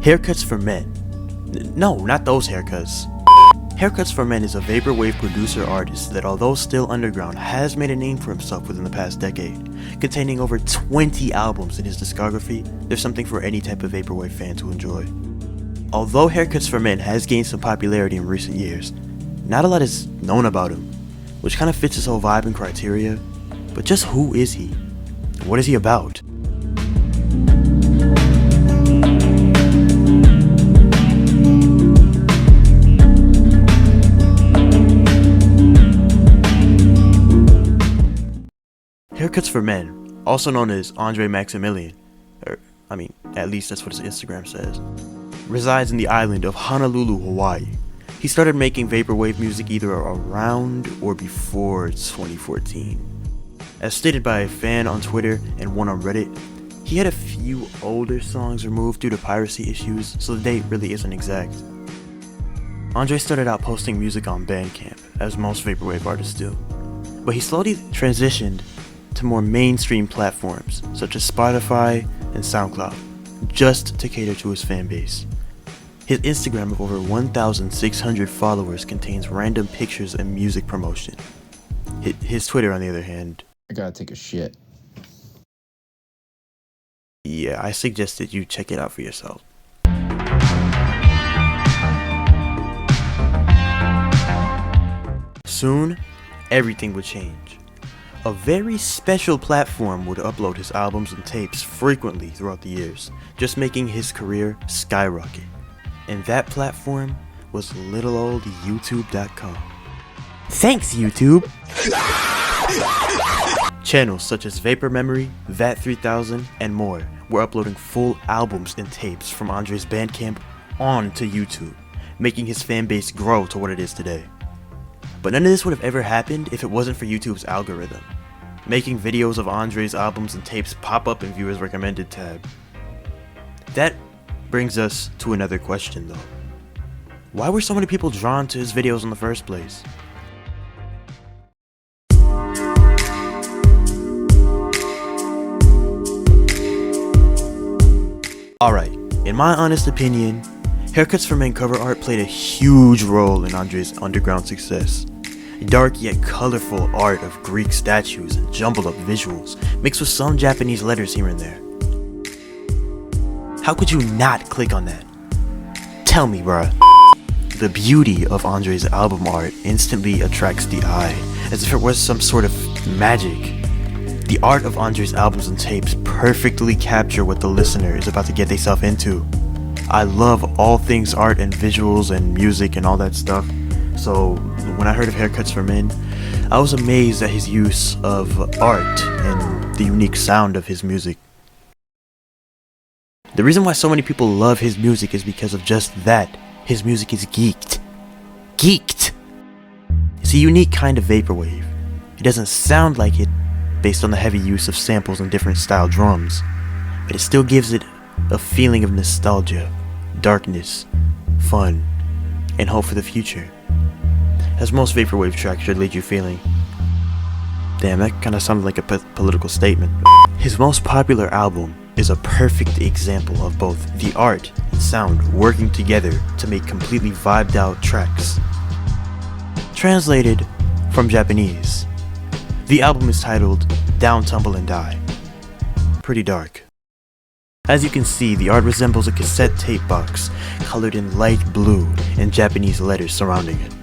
Haircuts for Men. No, not those haircuts. Haircuts for Men is a vaporwave producer artist that, although still underground, has made a name for himself within the past decade. Containing over 20 albums in his discography, there's something for any type of vaporwave fan to enjoy. Although Haircuts for Men has gained some popularity in recent years, not a lot is known about him, which kind of fits his whole vibe and criteria. But just who is he? What is he about? Haircuts for Men, also known as Andre Maximilian, at least that's what his Instagram says, resides in the island of Honolulu, Hawaii. He started making vaporwave music either around or before 2014. As stated by a fan on Twitter and one on Reddit, he had a few older songs removed due to piracy issues, so the date really isn't exact. Andre started out posting music on Bandcamp, as most vaporwave artists do, but he slowly transitioned to more mainstream platforms such as Spotify and SoundCloud, just to cater to his fan base. His Instagram of over 1,600 followers contains random pictures and music promotion. His Twitter, on the other hand, I gotta take a shit. Yeah, I suggest that you check it out for yourself. Soon, everything would change. A very special platform would upload his albums and tapes frequently throughout the years, just making his career skyrocket. And that platform was little old YouTube.com. Thanks, YouTube! Channels such as Vapor Memory, VAT3000, and more were uploading full albums and tapes from Andre's Bandcamp onto YouTube, making his fan base grow to what it is today. But none of this would have ever happened if it wasn't for YouTube's algorithm, making videos of Andre's albums and tapes pop up in viewers recommended tab. That brings us to another question though. Why were so many people drawn to his videos in the first place? Alright, in my honest opinion, Haircuts for Men cover art played a huge role in Andre's underground success. Dark yet colorful art of Greek statues and jumbled up visuals, mixed with some Japanese letters here and there. How could you not click on that? Tell me, bruh. The beauty of Andre's album art instantly attracts the eye, as if it was some sort of magic. The art of Andre's albums and tapes perfectly capture what the listener is about to get themselves into. I love all things art and visuals and music and all that stuff. So when I heard of Haircuts for Men, I was amazed at his use of art and the unique sound of his music. The reason why so many people love his music is because of just that. His music is geeked. Geeked! It's a unique kind of vaporwave. It doesn't sound like it based on the heavy use of samples and different style drums, but it still gives it a feeling of nostalgia, darkness, fun, and hope for the future. As most vaporwave tracks should leave you feeling. Damn, that kinda sounded like a political statement. His most popular album is a perfect example of both the art and sound working together to make completely vibed out tracks. Translated from Japanese, the album is titled Down, Tumble and Die. Pretty dark. As you can see, the art resembles a cassette tape box colored in light blue and Japanese letters surrounding it.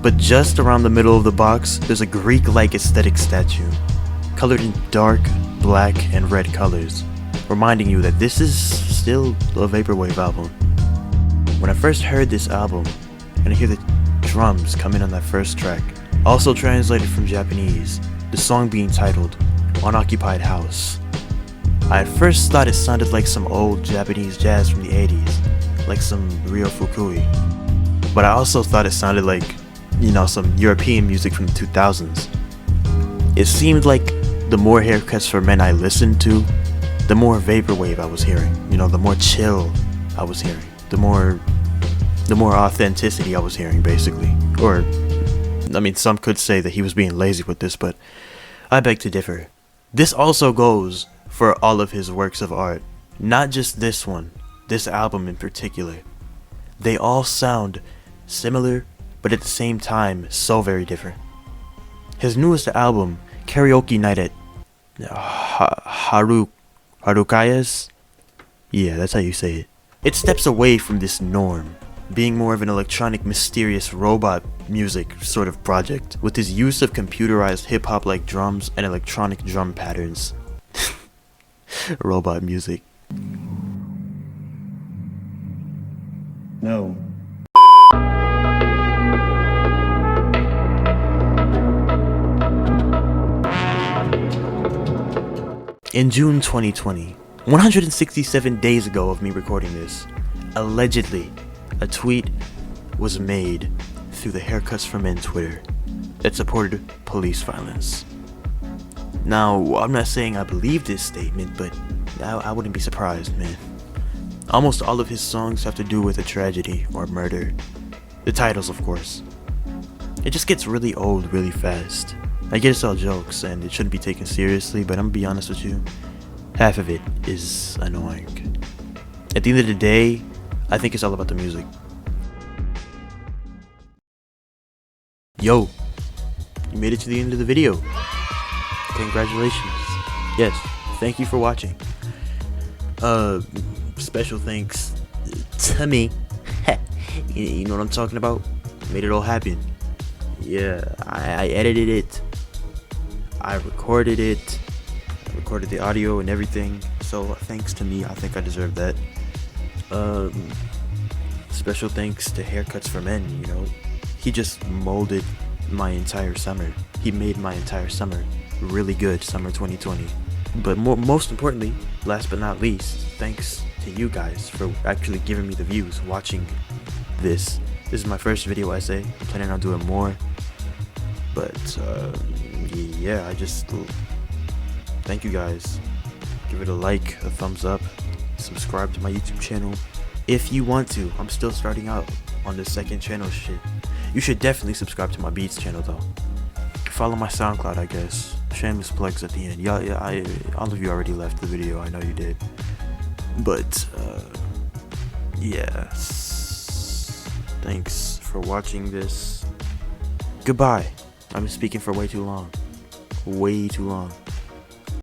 But just around the middle of the box, there's a Greek-like aesthetic statue, colored in dark, black, and red colors, reminding you that this is still a vaporwave album. When I first heard this album, and I hear the drums come in on that first track, also translated from Japanese, the song being titled Unoccupied House, I at first thought it sounded like some old Japanese jazz from the 80s, like some Ryo Fukui. But I also thought it sounded like, some European music from the 2000s. It seemed like the more Haircuts for Men I listened to, the more vaporwave I was hearing. The more chill I was hearing. The more authenticity I was hearing, basically. Or, some could say that he was being lazy with this, but I beg to differ. This also goes for all of his works of art. Not just this one, this album in particular. They all sound similar, but at the same time, so very different. His newest album, Karaoke Night at Harukaya's? Yeah, that's how you say it. It steps away from this norm, being more of an electronic, mysterious robot music sort of project, with his use of computerized hip-hop like drums and electronic drum patterns. Robot music. No. In June 2020, 167 days ago of me recording this, allegedly, a tweet was made through the Haircuts for Men Twitter that supported police violence. Now, I'm not saying I believe this statement, but I wouldn't be surprised, man. Almost all of his songs have to do with a tragedy or murder. The titles, of course. It just gets really old really fast. I get it's all jokes and it shouldn't be taken seriously, but I'm gonna be honest with you, half of it is annoying. At the end of the day, I think it's all about the music. Yo, you made it to the end of the video. Congratulations. Yes, thank you for watching. Special thanks to me. You know what I'm talking about? Made it all happen. Yeah, I edited it. I recorded it. I recorded the audio and everything. So thanks to me, I think I deserve that. Special thanks to Haircuts for Men, you know. He just molded my entire summer. He made my entire summer really good, summer 2020. But most importantly, last but not least, thanks to you guys for actually giving me the views, watching this. This is my first video essay. I'm planning on doing more. But yeah, I just thank you guys. Give it a like, a thumbs up, subscribe to my YouTube channel if you want to. I'm still starting out on the second channel shit. You should definitely subscribe to my Beats channel though. Follow my SoundCloud, I guess. Shameless plugs at the end. All of you already left the video. I know you did. But yes. Thanks for watching this. Goodbye. I've been speaking for way too long. Way too long.